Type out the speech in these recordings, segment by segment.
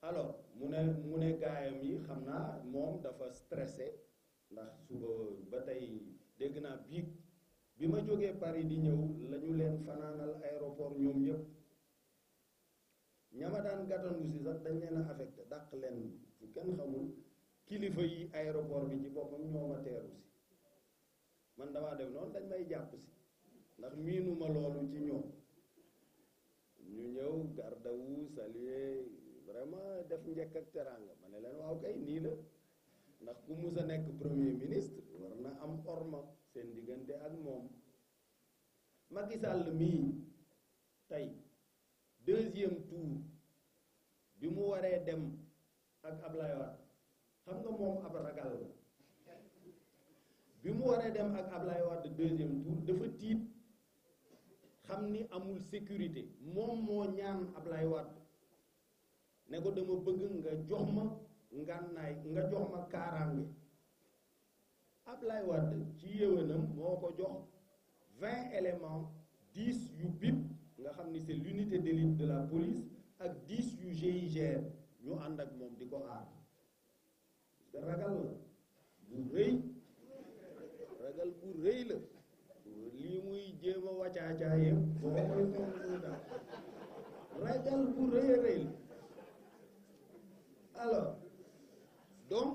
alors mu ne gaayam yi xam naa moom dafa stressé ndax suba ba tey dégg naa biig bi ma jógee Paris di ñëw la ñu leen fanaanal aéroport ñoom ñëpp ñama daan gàttandu si sax dañ leen a affecté dàq leen fu kenn xamul kilifa yi aéroport bi ci boppam ñoo ma teeru si man damaa def noonu dañ may jàpp si ndax miinuma loolu ci ñoom ñu ñëw gardawu saluer vraiment def njëkk ak teraanga ma ne leen waaw kay nii la ndax ku mus a nekk premier ministre war na am orma seen diggante ak moom. Macky Sall mii tey deuxième tour bi mu waree dem ak Ablaye Wade xam nga moom ab ragal la bi mu waree dem ak Ablaye Wade deuxième tour dafa tiit xam ni amul sécurité moom moo ñaan Ablaye Wade ne ko dama bëgg nga jox ma ngànnaay nga jox ma kaaraange Ablaye Wade ci yéwénam moo ko jox 20 éléments 10 yu BIP nga xam ni c'est l'unité d'élite de la police ak 10 yu GIGN ñu ànd ak moom di ko aar parce que ragal la bu rëy ragal bu rëy la lii muy jéem a wàccaacaa yëpp boo koy moom muy daal ragal bu rëy a rëy la alors donc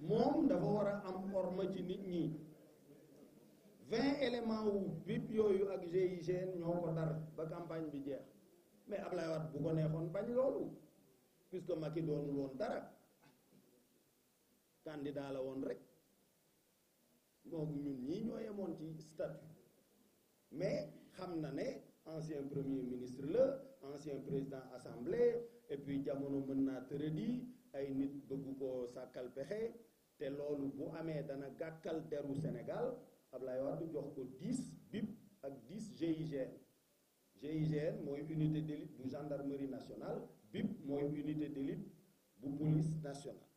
moom dafa war a am orma ci nit ñi 20 éléments wu BIP yooyu ak GIGN ñoo ko dar ba campagne bi jeex mais Ablaye Wade bu ko neexoon bañ loolu puisque Macky doonul woon dara candidat la woon rek moom ñun ñii ñoo yemoon ci statut mais xam na ne ancien premier ministre la ancien président assemblée et puis jamono mën naa tëradi ay nit bëgg ko sàkkal pexe te loolu bu amee dana gàkkal deru Sénégal Ablaye Wade jox ko 10 BIP ak 10 GIGN GIGN mooy unité d'élite bu gendarmerie nationale BIP mooy unité d'élite bu police nationale